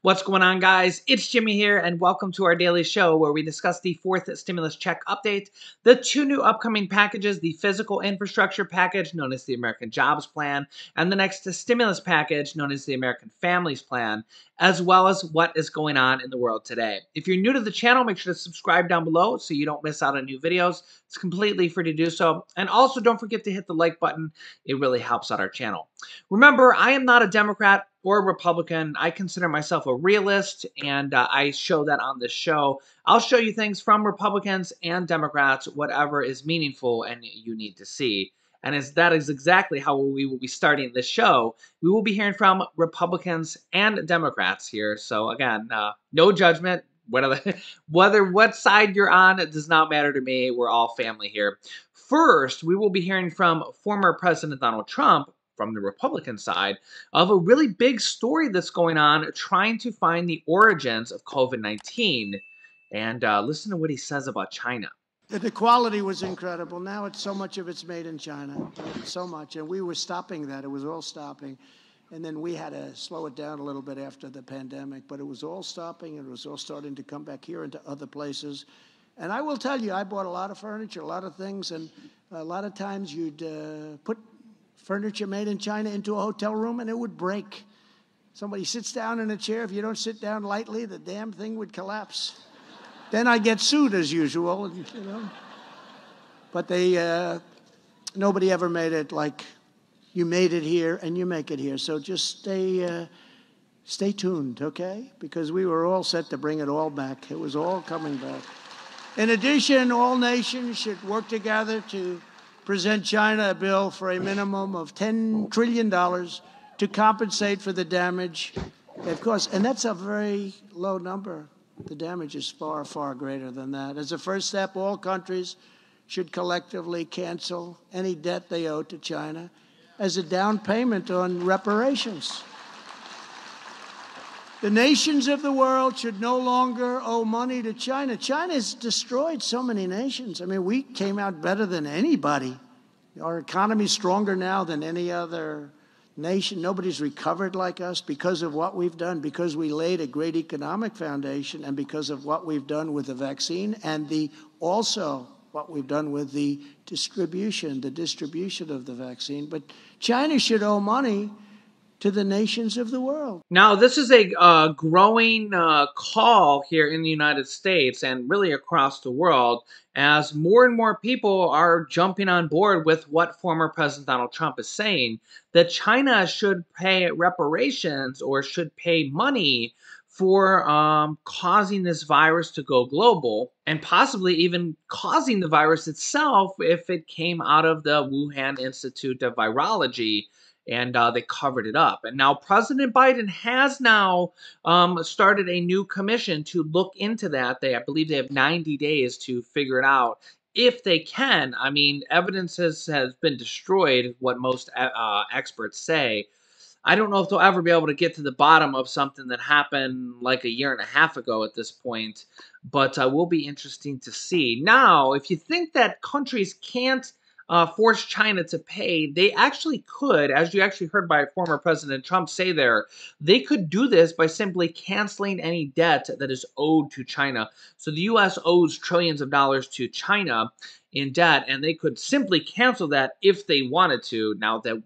What's going on, guys? It's Jimmy here, and welcome to our daily show where we discuss the fourth stimulus check update, the two new upcoming packages, the physical infrastructure package known as the American Jobs Plan, and the next stimulus package known as the American Families Plan, as well as what is going on in the world today. If you're new to the channel, make sure to subscribe down below so you don't miss out on new videos. It's completely free to do so. And also don't forget to hit the like button. It really helps out our channel. Remember, I am not a Democrat or a Republican. I consider myself a realist, and I show that on this show. I'll show you things from Republicans and Democrats, whatever is meaningful and you need to see. And that is exactly how we will be starting this show. We will be hearing from Republicans and Democrats here. So again, no judgment. Whether what side you're on, it does not matter to me. We're all family here. First, we will be hearing from former President Donald Trump from the Republican side of a really big story that's going on trying to find the origins of COVID-19. And listen to what he says about China. The quality was incredible. Now it's so much of it's made in China, so much. And we were stopping that. It was all stopping. And then we had to slow it down a little bit after the pandemic. But it was all stopping, and it was all starting to come back here into other places. And I will tell you, I bought a lot of furniture, a lot of things. And a lot of times you'd put furniture made in China into a hotel room, and it would break. Somebody sits down in a chair. If you don't sit down lightly, the damn thing would collapse. Then I get sued as usual, you know. But nobody ever made it like you made it here and you make it here. So just stay tuned, okay? Because we were all set to bring it all back. It was all coming back. In addition, all nations should work together to present China a bill for a minimum of $10 trillion to compensate for the damage. Of course, and that's a very low number. The damage is far, far greater than that. As a first step, all countries should collectively cancel any debt they owe to China as a down payment on reparations. The nations of the world should no longer owe money to China. China has destroyed so many nations. I mean, we came out better than anybody. Our economy is stronger now than any other nation. Nobody's recovered like us because of what we've done, because we laid a great economic foundation, and because of what we've done with the vaccine, and also what we've done with the distribution of the vaccine. But China should owe money to the nations of the world. Now, this is a growing call here in the United States and really across the world as more and more people are jumping on board with what former President Donald Trump is saying, that China should pay reparations or should pay money for causing this virus to go global, and possibly even causing the virus itself if it came out of the Wuhan Institute of Virology. And they covered it up. And now President Biden has now started a new commission to look into that. I believe they have 90 days to figure it out if they can. I mean, evidence has been destroyed, what most experts say. I don't know if they'll ever be able to get to the bottom of something that happened like a year and a half ago at this point, but will be interesting to see. Now, if you think that countries can't force China to pay, they actually could, as you actually heard by former President Trump say there, they could do this by simply canceling any debt that is owed to China. So the U.S. owes trillions of dollars to China in debt, and they could simply cancel that if they wanted to. Now, that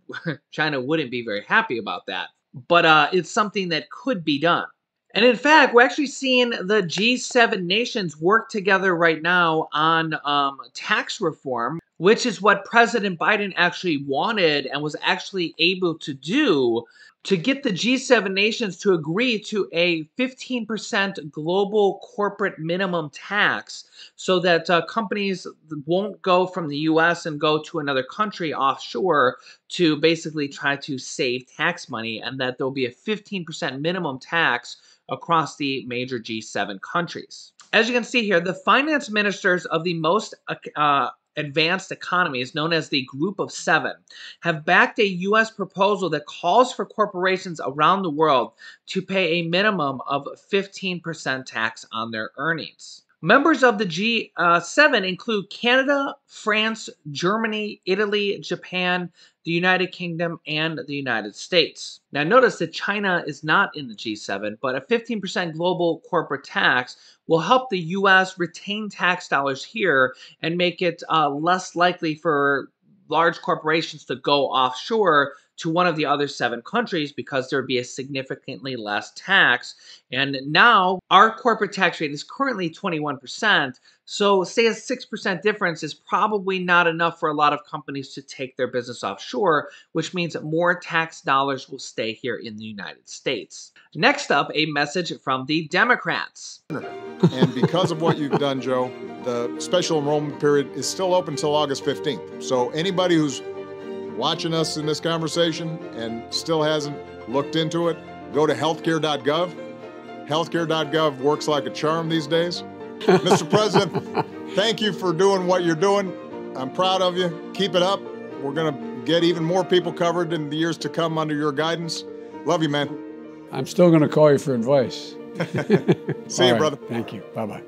China wouldn't be very happy about that, but it's something that could be done. And in fact, we're actually seeing the G7 nations work together right now on tax reform, which is what President Biden actually wanted and was actually able to do, to get the G7 nations to agree to a 15% global corporate minimum tax so that companies won't go from the U.S. and go to another country offshore to basically try to save tax money, and that there'll be a 15% minimum tax across the major G7 countries. As you can see here, the finance ministers of the most advanced economies, known as the Group of Seven, have backed a U.S. proposal that calls for corporations around the world to pay a minimum of 15% tax on their earnings. Members of the G7 include Canada, France, Germany, Italy, Japan, the United Kingdom, and the United States. Now, notice that China is not in the G7, but a 15% global corporate tax will help the U.S. retain tax dollars here and make it less likely for large corporations to go offshore to one of the other 7 countries because there would be a significantly less tax. And now our corporate tax rate is currently 21%. So, say a 6% difference is probably not enough for a lot of companies to take their business offshore, which means that more tax dollars will stay here in the United States. Next up, a message from the Democrats. And because of what you've done, Joe, the special enrollment period is still open until August 15th. So, anybody who's watching us in this conversation and still hasn't looked into it, go to healthcare.gov. Healthcare.gov works like a charm these days. Mr. President, thank you for doing what you're doing. I'm proud of you. Keep it up. We're going to get even more people covered in the years to come under your guidance. Love you, man. I'm still going to call you for advice. See you, brother. Thank you. Bye-bye.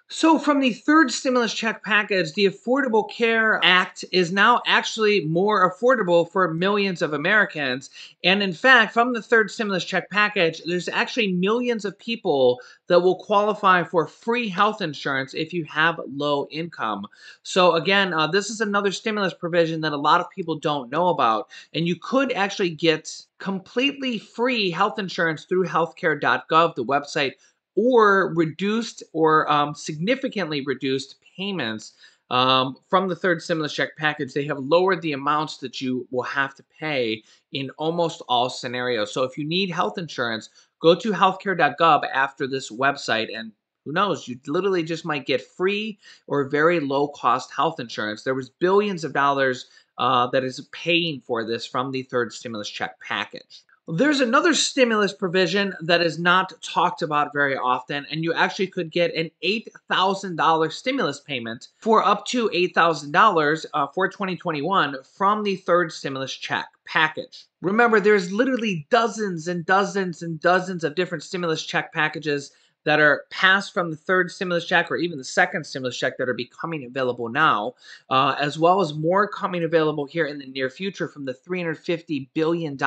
So, from the third stimulus check package, the Affordable Care Act is now actually more affordable for millions of Americans. And in fact, from the third stimulus check package, there's actually millions of people that will qualify for free health insurance if you have low income. So, again, this is another stimulus provision that a lot of people don't know about. And you could actually get completely free health insurance through healthcare.gov, the website, or reduced or significantly reduced payments from the third stimulus check package. They have lowered the amounts that you will have to pay in almost all scenarios. So if you need health insurance, go to healthcare.gov after this website, and who knows, you literally just might get free or very low cost health insurance. There was billions of dollars that is paying for this from the third stimulus check package. There's another stimulus provision that is not talked about very often, and you actually could get an $8,000 stimulus payment for up to $8,000 for 2021 from the third stimulus check package. Remember, there's literally dozens and dozens and dozens of different stimulus check packages that are passed from the third stimulus check or even the second stimulus check that are becoming available now, as well as more coming available here in the near future from the $350 billion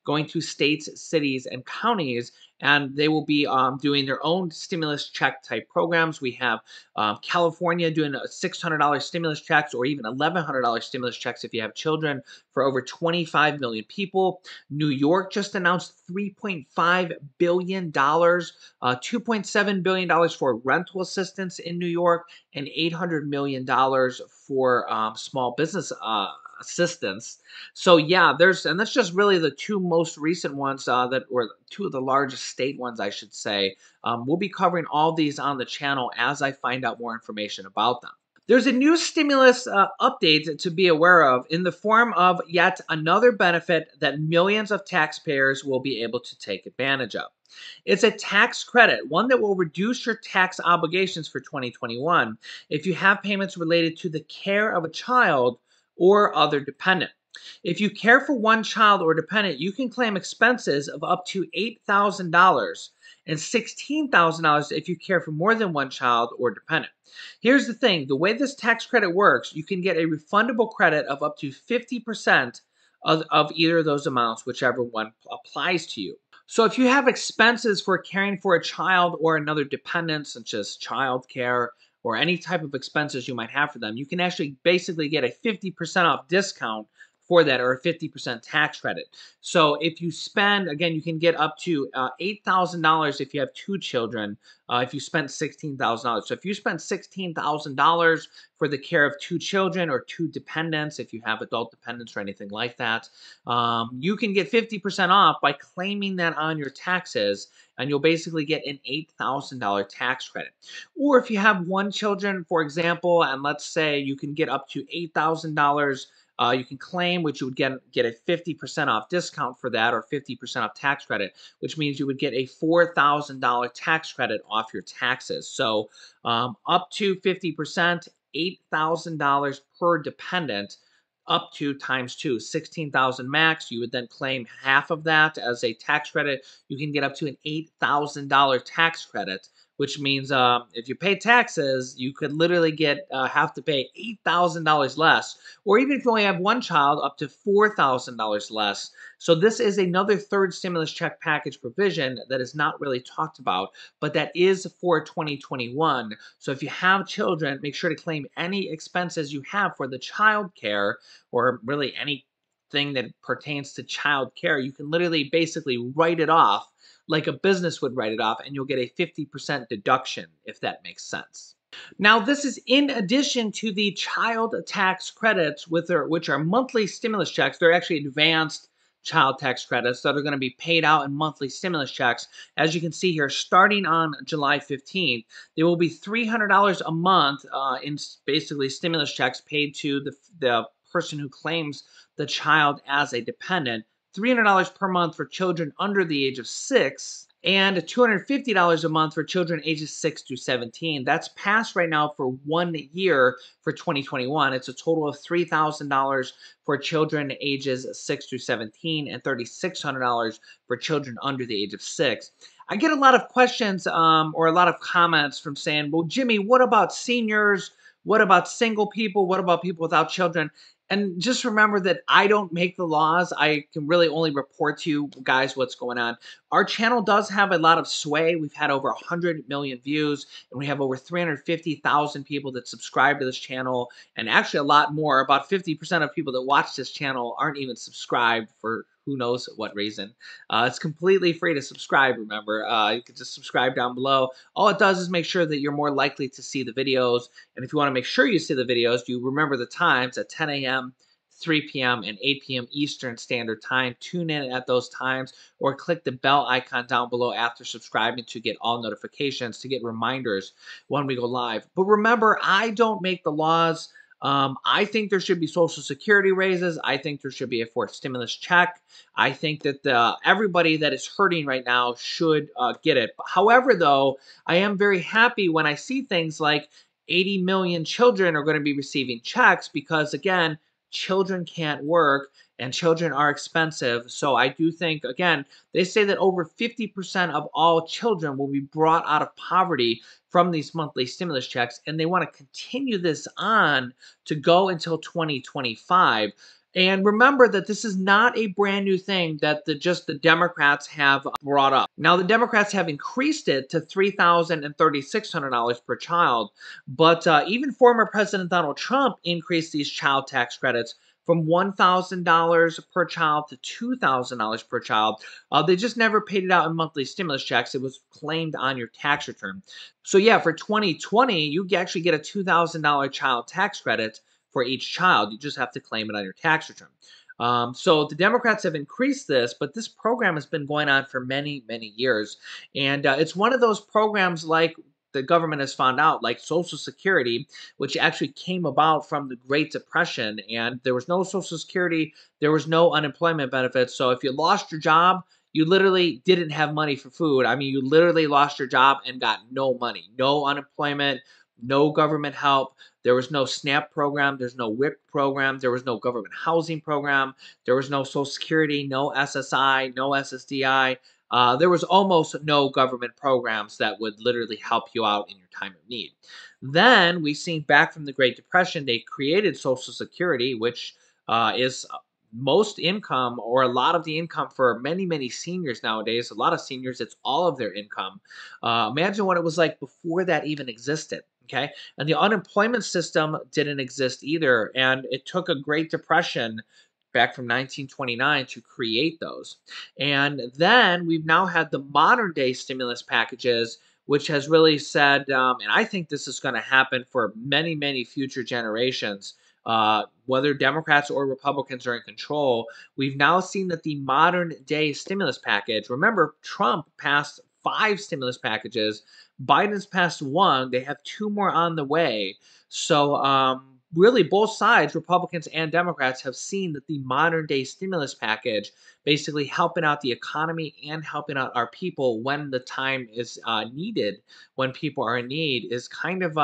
going to states, cities, and counties. And they will be doing their own stimulus check type programs. We have California doing $600 stimulus checks or even $1,100 stimulus checks if you have children for over 25 million people. New York just announced $3.5 billion, $2.7 billion for rental assistance in New York, and $800 million for small business assistance. So yeah, and that's just really the two most recent ones or two of the largest state ones, I should say. We'll be covering all these on the channel as I find out more information about them. There's a new stimulus update to be aware of in the form of yet another benefit that millions of taxpayers will be able to take advantage of. It's a tax credit, one that will reduce your tax obligations for 2021 if you have payments related to the care of a child or other dependent. If you care for one child or dependent, you can claim expenses of up to $8,000 and $16,000 if you care for more than one child or dependent. Here's the thing, the way this tax credit works, you can get a refundable credit of up to 50% of either of those amounts, whichever one applies to you. So if you have expenses for caring for a child or another dependent, such as child care or any type of expenses you might have for them, you can actually basically get a 50% off discount for that, or a 50% tax credit. So if you spend, again, you can get up to $8,000 if you have 2 children, if you spend $16,000. So if you spend $16,000 for the care of 2 children or 2 dependents, if you have adult dependents or anything like that, you can get 50% off by claiming that on your taxes, and you'll basically get an $8,000 tax credit. Or if you have 1 children, for example, and let's say you can get up to $8,000, you can claim, which you would get a 50% off discount for that, or 50% off tax credit, which means you would get a $4,000 tax credit off your taxes. So up to 50%, $8,000 per dependent, up to times 2, 16,000 max. You would then claim half of that as a tax credit. You can get up to an $8,000 tax credit, which means if you pay taxes, you could literally have to pay $8,000 less, or even if you only have one child, up to $4,000 less. So this is another third stimulus check package provision that is not really talked about, but that is for 2021. So if you have children, make sure to claim any expenses you have for the child care, or really anything that pertains to child care. You can literally basically write it off like a business would write it off, and you'll get a 50% deduction, if that makes sense. Now, this is in addition to the child tax credits, which are monthly stimulus checks. They're actually advanced child tax credits that are going to be paid out in monthly stimulus checks. As you can see here, starting on July 15th, there will be $300 a month in basically stimulus checks paid to the person who claims the child as a dependent. $300 per month for children under the age of 6, and $250 a month for children ages 6 to 17. That's passed right now for 1 year for 2021. It's a total of $3,000 for children ages 6 to 17 and $3,600 for children under the age of 6. I get a lot of questions or a lot of comments from saying, well, Jimmy, what about seniors? What about single people? What about people without children? And just remember that I don't make the laws. I can really only report to you guys what's going on. Our channel does have a lot of sway. We've had over 100 million views, and we have over 350,000 people that subscribe to this channel, and actually a lot more. About 50% of people that watch this channel aren't even subscribed for who knows what reason. It's completely free to subscribe, remember. You can just subscribe down below. All it does is make sure that you're more likely to see the videos, and if you want to make sure you see the videos, you remember the times at 10 a.m., 3 p.m., and 8 p.m. Eastern Standard Time. Tune in at those times, or click the bell icon down below after subscribing to get all notifications, to get reminders when we go live. But remember, I don't make the laws. I think there should be Social Security raises. I think there should be a fourth stimulus check. I think that everybody that is hurting right now should get it. However, though, I am very happy when I see things like 80 million children are going to be receiving checks, because, again, children can't work and children are expensive. So I do think, again, they say that over 50% of all children will be brought out of poverty from these monthly stimulus checks, and they want to continue this on to go until 2025. And remember that this is not a brand new thing that just the Democrats have brought up. Now, the Democrats have increased it to $3,000 and $3,600 per child, but even former President Donald Trump increased these child tax credits from $1,000 per child to $2,000 per child. They just never paid it out in monthly stimulus checks. It was claimed on your tax return. So yeah, for 2020, you actually get a $2,000 child tax credit for each child. You just have to claim it on your tax return. So the Democrats have increased this, but this program has been going on for many, many years. And it's one of those programs, like the government has found out, like Social Security, which actually came about from the Great Depression. And there was no Social Security, there was no unemployment benefits. So if you lost your job, you literally didn't have money for food. I mean, you literally lost your job and got no money, no unemployment, no government help. There was no SNAP program. There's no WIC program. There was no government housing program. There was no Social Security, no SSI, no SSDI. There was almost no government programs that would literally help you out in your time of need. Then we seen back from the Great Depression, they created Social Security, which is most income, or a lot of the income for many, many seniors nowadays. A lot of seniors, it's all of their income. Imagine what it was like before that even existed. Okay. And the unemployment system didn't exist either. And it took a Great Depression back from 1929 to create those. And then we've now had the modern day stimulus packages, which has really said, and I think this is going to happen for many, many future generations, whether Democrats or Republicans are in control. We've now seen that the modern day stimulus package, remember, Trump passed 5 stimulus packages. Biden's passed 1. They have 2 more on the way. So really both sides, Republicans and Democrats, have seen that the modern day stimulus package basically helping out the economy and helping out our people when the time is needed, when people are in need, is kind of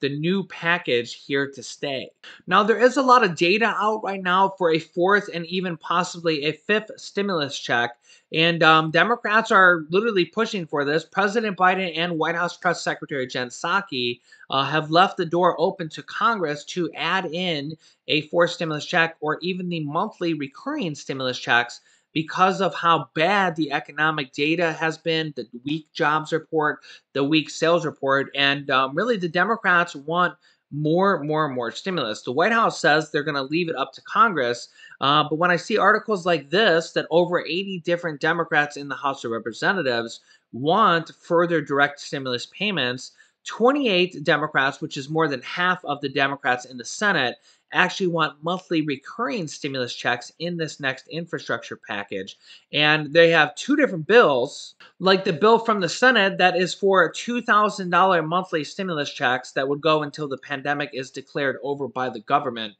the new package here to stay. Now, there is a lot of data out right now for a fourth and even possibly a fifth stimulus check. And Democrats are literally pushing for this. President Biden and White House Press Secretary Jen Psaki have left the door open to Congress to add in a fourth stimulus check or even the monthly recurring stimulus checks because of how bad the economic data has been, the weak jobs report, the weak sales report. And really, the Democrats want more stimulus. The White House says they're going to leave it up to Congress. But when I see articles like this, that over 80 different Democrats in the House of Representatives want further direct stimulus payments, 28 Democrats, which is more than half of the Democrats in the Senate, actually want monthly recurring stimulus checks in this next infrastructure package. And they have two different bills, like the bill from the Senate that is for $2,000 monthly stimulus checks that would go until the pandemic is declared over by the government,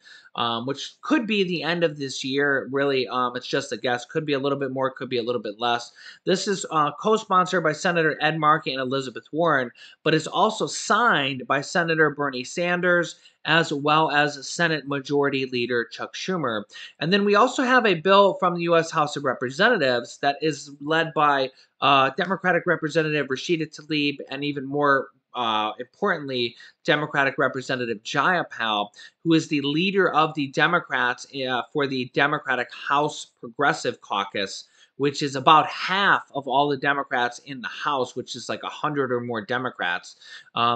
which could be the end of this year. Really, it's just a guess. Could be a little bit more, could be a little bit less. This is co-sponsored by Senator Ed Markey and Elizabeth Warren, but it's also signed by Senator Bernie Sanders, as well as Senate Majority Leader Chuck Schumer. And then we also have a bill from the U.S. House of Representatives that is led by Democratic Representative Rashida Tlaib and even more importantly, Democratic Representative Jayapal, who is the leader of the Democrats for the Democratic House Progressive Caucus, which is about half of all the Democrats in the House, which is like 100 or more Democrats.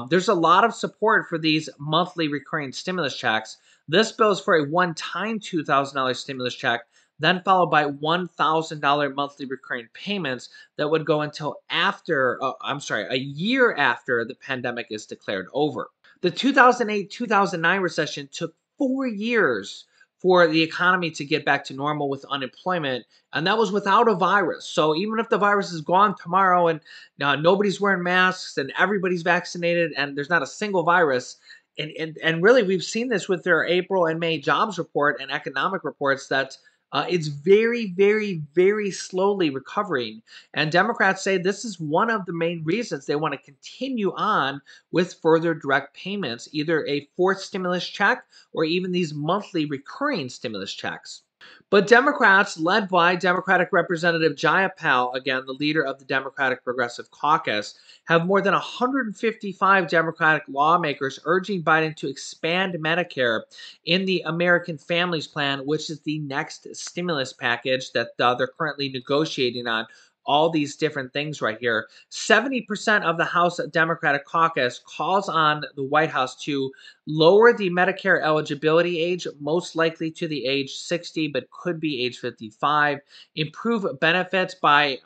There's a lot of support for these monthly recurring stimulus checks. This bill is for a one-time $2,000 stimulus check, then followed by $1,000 monthly recurring payments that would go until a year after the pandemic is declared over. The 2008-2009 recession took 4 years for the economy to get back to normal with unemployment, and that was without a virus. So even if the virus is gone tomorrow and nobody's wearing masks and everybody's vaccinated and there's not a single virus, and really we've seen this with their April and May jobs report and economic reports that it's very slowly recovering. And Democrats say this is one of the main reasons they want to continue on with further direct payments, either a fourth stimulus check or even these monthly recurring stimulus checks. But Democrats, led by Democratic Representative Jayapal, again, the leader of the Democratic Progressive Caucus, have more than 155 Democratic lawmakers urging Biden to expand Medicare in the American Families Plan, which is the next stimulus package that they're currently negotiating on. All these different things right here. 70% of the House Democratic Caucus calls on the White House to lower the Medicare eligibility age, most likely to the age 60, but could be age 55. Improve benefits by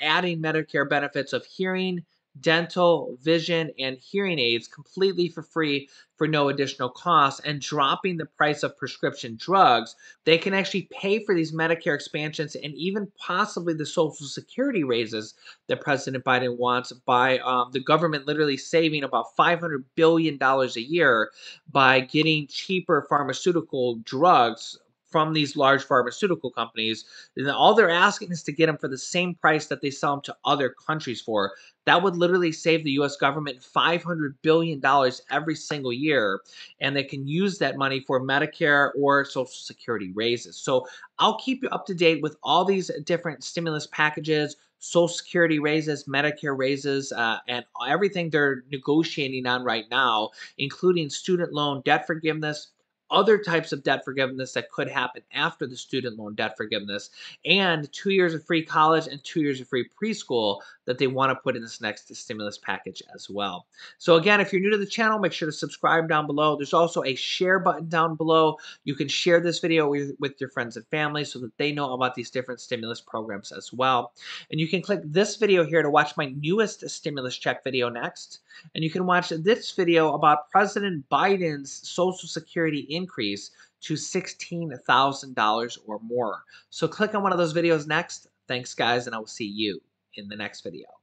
adding Medicare benefits of hearing, dental, vision, and hearing aids completely for free for no additional cost, and dropping the price of prescription drugs. They can actually pay for these Medicare expansions and even possibly the Social Security raises that President Biden wants by the government literally saving about $500 billion a year by getting cheaper pharmaceutical drugs from these large pharmaceutical companies. And all they're asking is to get them for the same price that they sell them to other countries for. That would literally save the U.S. government $500 billion every single year, and they can use that money for Medicare or Social Security raises. So I'll keep you up to date with all these different stimulus packages, Social Security raises, Medicare raises, and everything they're negotiating on right now, including student loan debt forgiveness, other types of debt forgiveness that could happen after the student loan debt forgiveness, and 2 years of free college and 2 years of free preschool that they want to put in this next stimulus package as well. So again, if you're new to the channel, make sure to subscribe down below. There's also a share button down below. You can share this video with your friends and family so that they know about these different stimulus programs as well. And you can click this video here to watch my newest stimulus check video next. And you can watch this video about President Biden's Social Security increase to $16,000 or more. So click on one of those videos next. Thanks, guys, and I will see you in the next video.